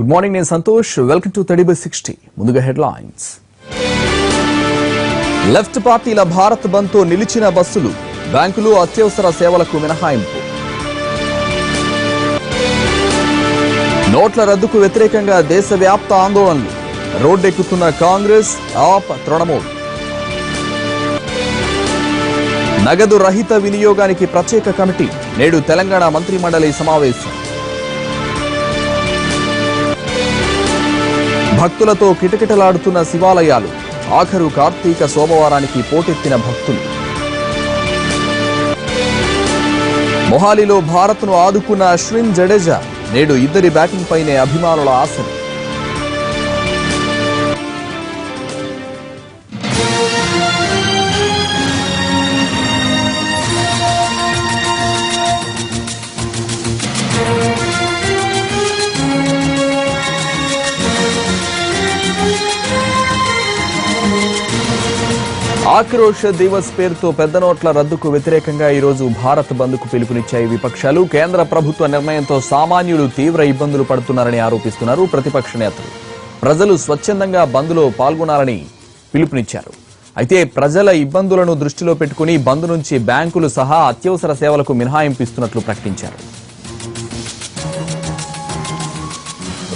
Good morning, నేను Santosh. Welcome to 30/60. ముందుగా headlines. Left పార్టీల భారత్ బంద్ తో నిలిచిన బస్సులు, బ్యాంకులు అత్యవసర సేవలకు మినహాయింపు. నోట్ల రద్దుకు వ్యతిరేకంగా దేశవ్యాప్త ఆందోళనలు, రోడ్డెక్కుతున్న కాంగ్రెస్, ఆప్, తృణమూల్. నగదు రహిత వినియోగానికి ప్రత్యేక కమిటీ, నేడు తెలంగాణ మంత్రిమండలి సమావేశం. భక్తులతో కిటకిటలాడుతున్న శివాలయాలు, ఆఖరు కార్తీక సోమవారానికి పోటెత్తిన భక్తులు. మొహాలీలో భారత్ను ఆదుకున్న అశ్విన్, జడేజా, నేడు ఇద్దరి బ్యాటింగ్ పైనే అభిమానుల ఆశలు. ఆక్రోశ దివస్ పేరుతో పెద్ద నోట్ల రద్దుకు వ్యతిరేకంగా ఈరోజు భారత్ బంద్కు పిలుపునిచ్చాయి విపక్షాలు. కేంద్ర ప్రభుత్వ నిర్ణయంతో సామాన్యులు తీవ్ర ఇబ్బందులు పడుతున్నారని ఆరోపిస్తున్నారు ప్రతిపక్ష నేతలు. ప్రజలు స్వచ్ఛందంగా బంద్లో పాల్గొనాలని పిలుపునిచ్చారు. అయితే ప్రజల ఇబ్బందులను దృష్టిలో పెట్టుకుని బంద్ నుంచి బ్యాంకులు సహా అత్యవసర సేవలకు మినహాయింపు ఇస్తున్నట్లు ప్రకటించారు.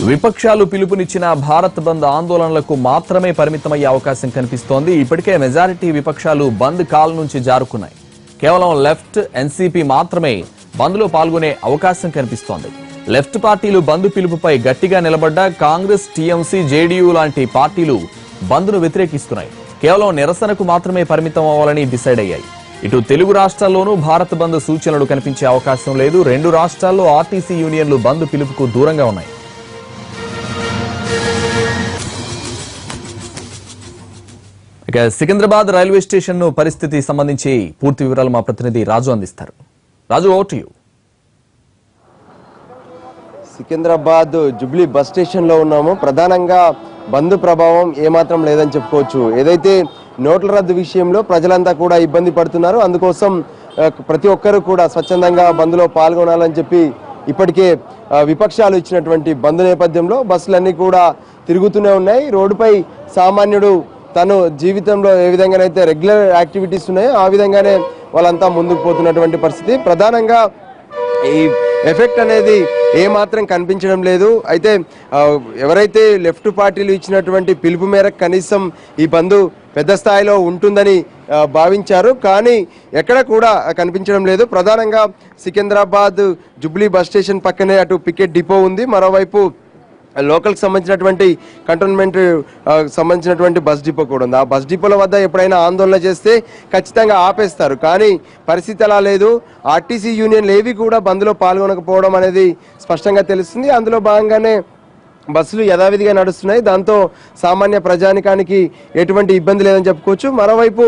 విపక్షాలు పిలుపునిచ్చిన భారత్ బంద్ ఆందోళనలకు మాత్రమే పరిమితమయ్యే అవకాశం కనిపిస్తోంది. ఇప్పటికే మెజారిటీ విపక్షాలు బంద్ కాల్ నుంచి జారుకున్నాయి. కేవలం లెఫ్ట్, ఎన్సీపీ మాత్రమే బంద్లో పాల్గొనే అవకాశం కనిపిస్తోంది. లెఫ్ట్ పార్టీలు బంద్ పిలుపుపై గట్టిగా నిలబడ్డా కాంగ్రెస్, టీఎంసీ, జేడీయూ లాంటి పార్టీలు బంద్ను వ్యతిరేకిస్తున్నాయి. కేవలం నిరసనకు మాత్రమే పరిమితం అవ్వాలని డిసైడ్ అయ్యాయి. ఇటు తెలుగు రాష్ట్రాల్లోనూ భారత్ బంద్ సూచనలు కనిపించే అవకాశం లేదు. 2 రాష్ట్రాల్లో ఆర్టీసీ యూనియన్లు బంద్ పిలుపుకు దూరంగా ఉన్నాయి. ఇక సికింద్రాబాద్ రైల్వే స్టేషన్ పరిస్థితి సంబంధించి పూర్తి వివరాలు మా ప్రతినిధి రాజు అందిస్తారు. Raju, over to you. Secunderabad Jubilee bus station లో ఉన్నాము. ప్రధానంగా బంద్ ప్రభావం ఏమాత్రం లేదని చెప్పుకోవచ్చు. ఏదైతే నోట్ల రద్దు విషయంలో ప్రజలంతా కూడా ఇబ్బంది పడుతున్నారు, అందుకోసం ప్రతి ఒక్కరూ కూడా స్వచ్ఛందంగా బంద్లో పాల్గొనాలని చెప్పి ఇప్పటికే విపక్షాలు ఇచ్చినటువంటి బంద్ నేపథ్యంలో బస్సులన్నీ కూడా తిరుగుతూనే ఉన్నాయి. రోడ్డుపై సామాన్యుడు తను జీవితంలో ఏ విధంగానైతే రెగ్యులర్ యాక్టివిటీస్ ఉన్నాయో ఆ విధంగానే వాళ్ళంతా ముందుకు పోతున్నటువంటి పరిస్థితి. ప్రధానంగా ఈ ఎఫెక్ట్ అనేది ఏమాత్రం కనిపించడం లేదు. అయితే ఎవరైతే లెఫ్ట్ పార్టీలు ఇచ్చినటువంటి పిలుపు మేరకు కనీసం ఈ బంద్ పెద్ద స్థాయిలో ఉంటుందని భావించారు, కానీ ఎక్కడ కూడా కనిపించడం లేదు. ప్రధానంగా సికింద్రాబాద్ జుబ్లీ బస్ స్టేషన్ పక్కనే అటు పికెట్ డిపో ఉంది, మరోవైపు లోకల్కి సంబంధించినటువంటి కంటోన్మెంట్ సంబంధించినటువంటి బస్ డిపో కూడా ఉంది. ఆ బస్ డిపోల వద్ద ఎప్పుడైనా ఆందోళన చేస్తే ఖచ్చితంగా ఆపేస్తారు, కానీ పరిస్థితి అలా లేదు. ఆర్టీసీ యూనియన్లు ఏవి కూడా బంద్లో పాల్గొనకపోవడం అనేది స్పష్టంగా తెలుస్తుంది. అందులో భాగంగానే బస్సులు యథావిధిగా నడుస్తున్నాయి. దాంతో సామాన్య ప్రజానికానికి ఎటువంటి ఇబ్బంది లేదని చెప్పుకోవచ్చు. మరోవైపు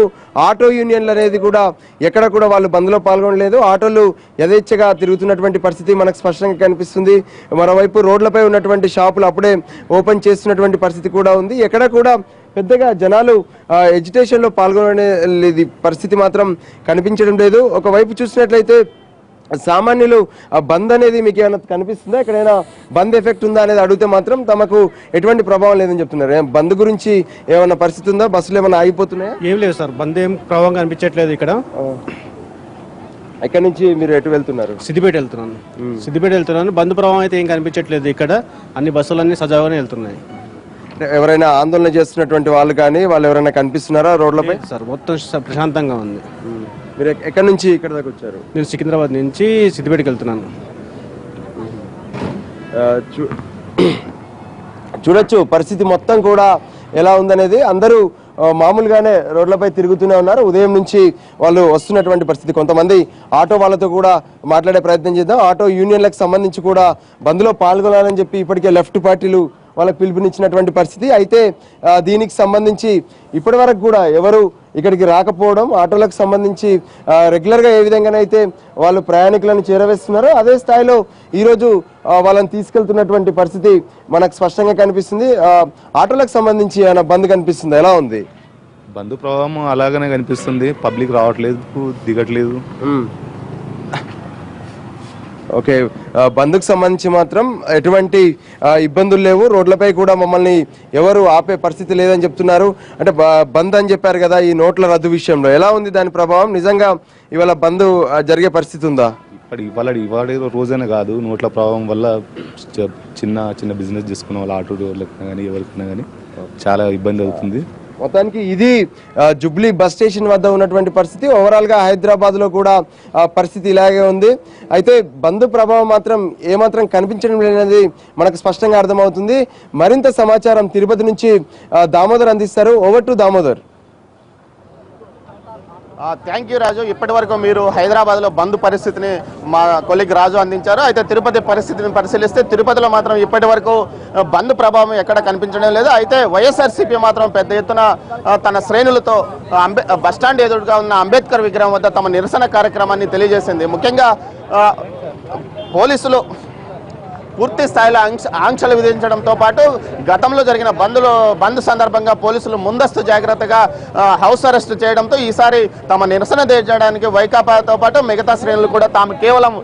ఆటో యూనియన్లు అనేది కూడా ఎక్కడ కూడా వాళ్ళు బంద్లో పాల్గొనలేదు. ఆటోలు యథేచ్ఛగా తిరుగుతున్నటువంటి పరిస్థితి మనకు స్పష్టంగా కనిపిస్తుంది. మరోవైపు రోడ్లపై ఉన్నటువంటి షాపులు అప్పుడే ఓపెన్ చేస్తున్నటువంటి పరిస్థితి కూడా ఉంది. ఎక్కడ కూడా పెద్దగా జనాలు ఎడ్యుటేషన్లో పాల్గొనే పరిస్థితి మాత్రం కనిపించడం లేదు. ఒకవైపు చూసినట్లయితే సామాన్యులు బంద్ అనేది మీకు ఏమైనా కనిపిస్తుందా, ఎక్కడైనా బంద్ ఎఫెక్ట్ ఉందా అనేది అడిగితే మాత్రం తమకు ఎటువంటి ప్రభావం లేదని చెప్తున్నారు. బంద్ గురించి ఏమైనా పరిస్థితి ఉందా, బస్సులు ఏమైనా ఆగిపోతున్నాయా? ఏం లేదు సార్, బంద్ ఏం ప్రభావం కనిపించట్లేదు. ఇక్కడ నుంచి మీరు ఎటు వెళ్తున్నారు? సిద్దిపేట వెళ్తున్నాను. బంద్ ప్రభావం అయితే ఏం కనిపించట్లేదు. ఇక్కడ అన్ని బస్సులన్నీ సజావుగానే వెళ్తున్నాయి. ఎవరైనా ఆందోళన చేస్తున్నటువంటి వాళ్ళు కానీ వాళ్ళు ఎవరైనా కనిపిస్తున్నారా రోడ్లపై? సార్ మొత్తం ప్రశాంతంగా ఉంది. మీరు ఎక్కడి నుంచి ఇక్కడ దాకా వచ్చారు? నేను సికింద్రాబాద్ నుంచి సిద్దిపేటకి వెళ్తున్నాను. చూడొచ్చు పరిస్థితి మొత్తం కూడా ఎలా ఉందనేది. అందరూ మామూలుగానే రోడ్లపై తిరుగుతూనే ఉన్నారు. ఉదయం నుంచి వాళ్ళు వస్తున్నటువంటి పరిస్థితి. కొంతమంది ఆటో వాళ్ళతో కూడా మాట్లాడే ప్రయత్నం చేద్దాం. ఆటో యూనియన్లకు సంబంధించి కూడా బంద్లో పాల్గొనాలని చెప్పి ఇప్పటికే లెఫ్ట్ పార్టీలు వాళ్ళకి పిలుపునిచ్చినటువంటి పరిస్థితి. అయితే దీనికి సంబంధించి ఇప్పటి వరకు కూడా ఎవరు ఇక్కడికి రాకపోవడం, ఆటోలకు సంబంధించి రెగ్యులర్గా ఏ విధంగానైతే వాళ్ళు ప్రయాణికులను చేరవేస్తున్నారో అదే స్థాయిలో ఈరోజు వాళ్ళని తీసుకెళ్తున్నటువంటి పరిస్థితి మనకు స్పష్టంగా కనిపిస్తుంది. ఆటోలకు సంబంధించి ఏమైనా బంద్ కనిపిస్తుంది, ఎలా ఉంది? బంద్ ప్రభావం అలాగనే కనిపిస్తుంది. పబ్లిక్ రావట్లేదు, దిగట్లేదు. ఓకే, బంద్కు సంబంధించి మాత్రం ఎటువంటి ఇబ్బందులు లేవు, రోడ్లపై కూడా మమ్మల్ని ఎవరు ఆపే పరిస్థితి లేదని చెప్తున్నారు. అంటే బంద్ అని చెప్పారు కదా, ఈ నోట్ల రద్దు విషయంలో ఎలా ఉంది దాని ప్రభావం? నిజంగా ఇవాళ బంద్ జరిగే పరిస్థితి ఉందా? ఇవాళ రోజైనా కాదు, నోట్ల ప్రభావం వల్ల చిన్న చిన్న బిజినెస్ చేసుకున్న వాళ్ళు ఆటో డ్రైవర్లకు కానీ ఎవరికైనా కానీ చాలా ఇబ్బంది అవుతుంది. మొత్తానికి ఇది జుబ్లీ బస్ స్టేషన్ వద్ద ఉన్నటువంటి పరిస్థితి. ఓవరాల్ గా హైదరాబాద్ లో కూడా పరిస్థితి ఇలాగే ఉంది. అయితే బంద్ ప్రభావం మాత్రం ఏమాత్రం కనిపించడం లేదనేది మనకు స్పష్టంగా అర్థమవుతుంది. మరింత సమాచారం తిరుపతి నుంచి దామోదర్ అందిస్తారు. Over to Damodar. Thank you Raju. ఇప్పటి వరకు మీరు హైదరాబాద్లో బంద్ పరిస్థితిని మా కొలీగ్ రాజు అందించారు. అయితే తిరుపతి పరిస్థితిని పరిశీలిస్తే తిరుపతిలో మాత్రం ఇప్పటి వరకు బంద్ ప్రభావం ఎక్కడ కనిపించడం లేదు. అయితే వైఎస్ఆర్సీపీ మాత్రం పెద్ద ఎత్తున తన శ్రేణులతో బస్టాండ్ ఎదురుగా ఉన్న అంబేద్కర్ విగ్రహం వద్ద తమ నిరసన కార్యక్రమాన్ని తెలియజేసింది. ముఖ్యంగా పోలీసులు పూర్తి స్థాయిలో ఆంక్షలు విధించడంతో పాటు గతంలో జరిగిన బంద్ సందర్భంగా పోలీసులు ముందస్తు జాగ్రత్తగా హౌస్ అరెస్ట్ చేయడంతో ఈసారి తమ నిరసన చేయడానికి వైకాపాతో పాటు మిగతా శ్రేణులు కూడా తాము కేవలం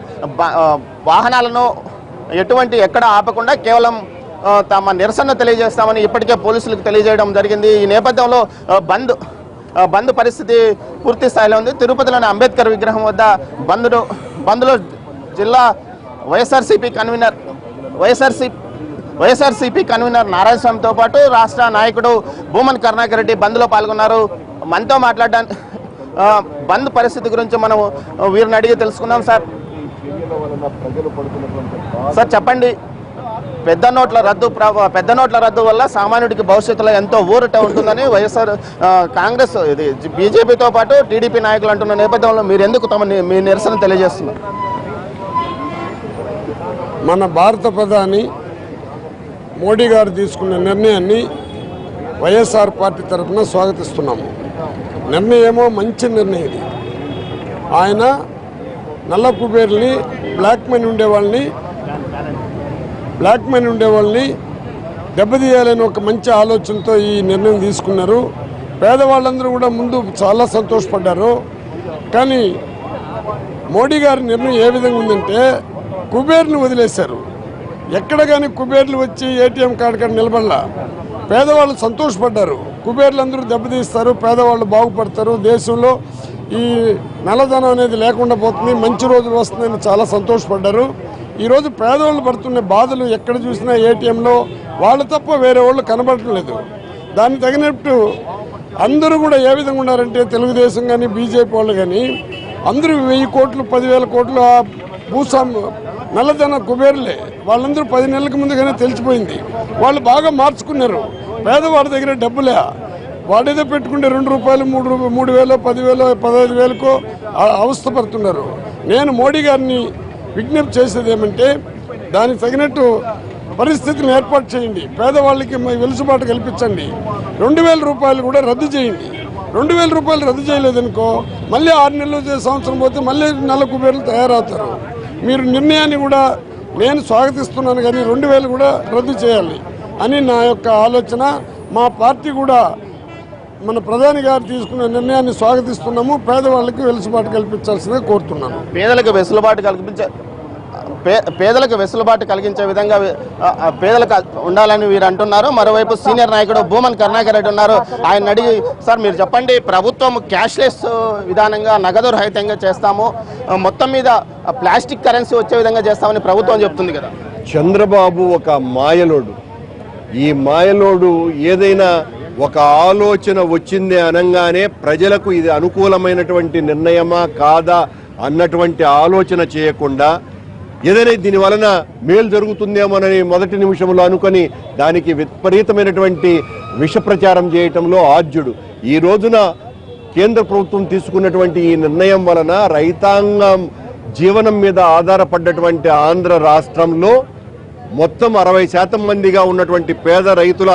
వాహనాలను ఎక్కడ ఆపకుండా కేవలం తమ నిరసన తెలియజేస్తామని ఇప్పటికే పోలీసులకు తెలియజేయడం జరిగింది. ఈ నేపథ్యంలో బంద్ పరిస్థితి పూర్తి స్థాయిలో ఉంది. తిరుపతిలోని అంబేద్కర్ విగ్రహం వద్ద బంద్లో జిల్లా వైఎస్ఆర్సీపీ కన్వీనర్ నారాయణ స్వామితో పాటు రాష్ట్ర నాయకుడు భూమన్ కరుణాకర్ రెడ్డి బంద్లో పాల్గొన్నారు. మనతో మాట్లాడడానికి బంద్ పరిస్థితి గురించి మనం వీరిని అడిగి తెలుసుకుందాం. సార్ చెప్పండి, పెద్ద నోట్ల రద్దు వల్ల సామాన్యుడికి భవిష్యత్తులో ఎంతో ఊరట ఉంటుందని వైఎస్ఆర్ కాంగ్రెస్ బీజేపీతో పాటు టీడీపీ నాయకులు అంటున్న నేపథ్యంలో మీరు ఎందుకు మీ నిరసన తెలియజేస్తున్నారు? మన భారత ప్రధాని మోడీ గారు తీసుకున్న నిర్ణయాన్ని వైఎస్ఆర్ పార్టీ తరఫున స్వాగతిస్తున్నాము. నిర్ణయమో మంచి నిర్ణయం ఇది. ఆయన నల్ల కుబేర్ని బ్లాక్ మనీ ఉండేవాళ్ళని దెబ్బతీయాలని ఒక మంచి ఆలోచనతో ఈ నిర్ణయం తీసుకున్నారు. పేదవాళ్ళందరూ కూడా ముందు చాలా సంతోషపడ్డారు. కానీ మోడీ గారి నిర్ణయం ఏ విధంగా ఉందంటే కుబేర్ని వదిలేశారు. ఎక్కడ కానీ కుబేర్లు వచ్చి ఏటీఎం కార్డు కాడ నిలబడలా. పేదవాళ్ళు సంతోషపడ్డారు. కుబేర్లు అందరూ దెబ్బతీస్తారు, పేదవాళ్ళు బాగుపడతారు, దేశంలో ఈ నల్లధనం అనేది లేకుండా పోతుంది, మంచి రోజులు వస్తుందని చాలా సంతోషపడ్డారు. ఈరోజు పేదవాళ్ళు పడుతున్న బాధలు ఎక్కడ చూసినా ఏటీఎంలో వాళ్ళు తప్ప వేరే వాళ్ళు కనబడటం లేదు. దానికి తగినట్టు అందరూ కూడా ఏ విధంగా ఉన్నారంటే తెలుగుదేశం కానీ బీజేపీ వాళ్ళు కానీ అందరూ 1000 కోట్లు 10,000 కోట్లు నల్లధన కుబేర్లే. వాళ్ళందరూ 10 నెలలకు ముందుగానే తెలిసిపోయింది. వాళ్ళు బాగా మార్చుకున్నారు. పేదవాడి దగ్గర డబ్బులే, వాడేదో పెట్టుకుంటే 2 రూపాయలు 3,000 10,000 15,000కో అవస్థపడుతున్నారు. నేను మోడీ గారిని విజ్ఞప్తి చేసేది ఏమంటే దానికి తగినట్టు పరిస్థితులను ఏర్పాటు చేయండి, పేదవాళ్ళకి వెలుసుబాటు కల్పించండి. 2,000 రూపాయలు కూడా రద్దు చేయండి. 2,000 రూపాయలు రద్దు చేయలేదనుకో మళ్ళీ 6 నెలలు సంవత్సరం పోతే మళ్ళీ నల్ల కుబేర్లు తయారవుతారు. మీరు నిర్ణయాన్ని కూడా నేను స్వాగతిస్తున్నాను, కానీ 2,000 కూడా రద్దు చేయాలి అని నా యొక్క ఆలోచన. మా పార్టీ కూడా మన ప్రధాని గారు తీసుకున్న నిర్ణయాన్ని స్వాగతిస్తున్నాము. పేదవాళ్ళకి వెసులుబాటు కల్పించాల్సిందిగా కోరుతున్నాను. పేదలకు వెసులుబాటు కలిగించే విధంగా పేదలకు ఉండాలని వీరు అంటున్నారు. మరోవైపు సీనియర్ నాయకుడు భూమన్ కరుణాకర్ రెడ్డి ఉన్నారు. ఆయన అడిగి, సార్ మీరు చెప్పండి, ప్రభుత్వం క్యాష్లెస్ విధానంగా నగదు రహితంగా చేస్తాము, మొత్తం మీద ప్లాస్టిక్ కరెన్సీ వచ్చే విధంగా చేస్తామని ప్రభుత్వం చెప్తుంది కదా. చంద్రబాబు ఒక మాయలోడు. ఈ మాయలోడు ఏదైనా ఒక ఆలోచన వచ్చింది అనగానే ప్రజలకు ఇది అనుకూలమైనటువంటి నిర్ణయమా కాదా అన్నటువంటి ఆలోచన చేయకుండా ఏదైనా దీని వలన మేలు జరుగుతుందేమోనని మొదటి నిమిషంలో అనుకొని దానికి విపరీతమైనటువంటి విష ప్రచారం చేయటంలో ఆద్యుడు. ఈ రోజున కేంద్ర ప్రభుత్వం తీసుకున్నటువంటి ఈ నిర్ణయం వలన రైతాంగం జీవనం మీద ఆధారపడ్డటువంటి ఆంధ్ర రాష్ట్రంలో మొత్తం 60% మందిగా ఉన్నటువంటి పేద రైతుల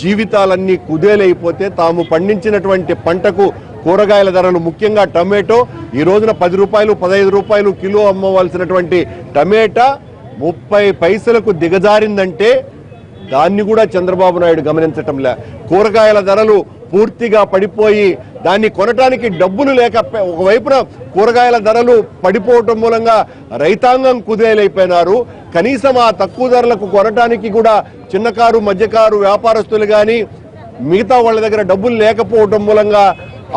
జీవితాలన్నీ కుదేలైపోతే తాము పండించినటువంటి పంటకు కూరగాయల ధరలు ముఖ్యంగా టమాటో ఈ రోజున 10 రూపాయలు 15 రూపాయలు కిలో అమ్మవలసినటువంటి టమాటా 30 పైసలకు దిగజారిందంటే దాన్ని కూడా చంద్రబాబు నాయుడు గమనించటంలే. కూరగాయల ధరలు పూర్తిగా పడిపోయి దాన్ని కొనటానికి డబ్బులు లేక ఒకవైపున కూరగాయల ధరలు పడిపోవటం మూలంగా రైతాంగం కుదేలైపోయినారు. కనీసం ఆ తక్కువ ధరలకు కొనటానికి కూడా చిన్నకారు మధ్యకారు వ్యాపారస్తులు కానీ మిగతా వాళ్ళ దగ్గర డబ్బులు లేకపోవటం మూలంగా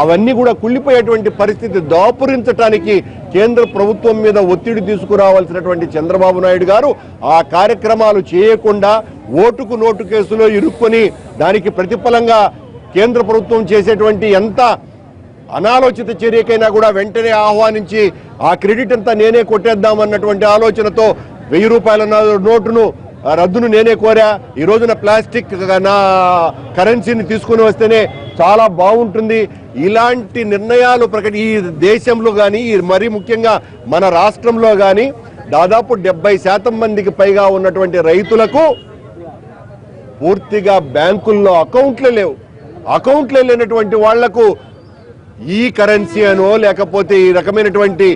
అవన్నీ కూడా కుళ్ళిపోయేటువంటి పరిస్థితి దాపురించడానికి కేంద్ర ప్రభుత్వం మీద ఒత్తిడి తీసుకురావాల్సినటువంటి చంద్రబాబు నాయుడు గారు ఆ కార్యక్రమాలు చేయకుండా ఓటుకు నోటు కేసులో ఇరుక్కొని దానికి ప్రతిఫలంగా కేంద్ర ప్రభుత్వం చేసేటువంటి ఎంత అనాలోచిత చర్యకైనా కూడా వెంటనే ఆహ్వానించి ఆ క్రెడిట్ అంతా నేనే కొట్టేద్దామన్నటువంటి ఆలోచనతో 1000 రూపాయల నోటును రద్దును నేనే కోరా. ఈ రోజున ప్లాస్టిక్ నా కరెన్సీని తీసుకుని వస్తేనే చాలా బాగుంటుంది. ఇలాంటి నిర్ణయాలు ఈ దేశంలో కానీ మరీ ముఖ్యంగా మన రాష్ట్రంలో కానీ దాదాపు 70% మందికి పైగా ఉన్నటువంటి రైతులకు పూర్తిగా బ్యాంకుల్లో అకౌంట్లే లేవు. అకౌంట్లే లేనటువంటి వాళ్లకు ఈ కరెన్సీ అనో లేకపోతే ఈ రకమైనటువంటి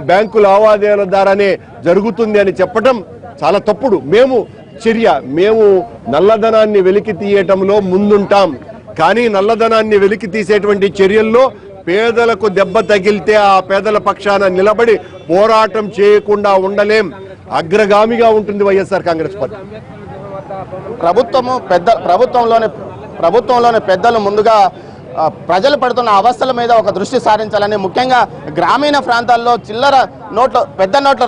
బ్యాంకు లావాదేవీల ద్వారానే జరుగుతుంది అని చెప్పడం చాలా తప్పుడు. మేము నల్లధనాన్ని వెలికి తీయటంలో ముందుంటాం, కానీ నల్లధనాన్ని వెలికి తీసేటువంటి చర్యల్లో పేదలకు దెబ్బ తగిలితే ఆ పేదల పక్షాన నిలబడి పోరాటం చేయకుండా ఉండలేం. అగ్రగామిగా ఉంటుంది వైఎస్ఆర్ కాంగ్రెస్ పార్టీ. ప్రభుత్వంలోని పెద్దలు ముందుగా ప్రజలు పడుతున్న అవస్థల మీద ఒక దృష్టి సారించాలని, ముఖ్యంగా గ్రామీణ ప్రాంతాల్లో చిల్లర నోట్ల పెద్ద నోట్ల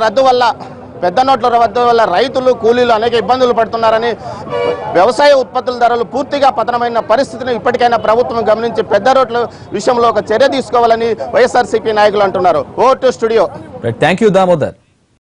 రద్దు వల్ల రైతులు కూలీలు అనేక ఇబ్బందులు పడుతున్నారని, వ్యవసాయ ఉత్పత్తుల ధరలు పూర్తిగా పతనమైన పరిస్థితిని ఇప్పటికైనా ప్రభుత్వం గమనించి పెద్ద రోడ్ల విషయంలో ఒక చర్య తీసుకోవాలని వైఎస్ఆర్సీపీ నాయకులు అంటున్నారు. ఓ to studio. Thank you Damodar.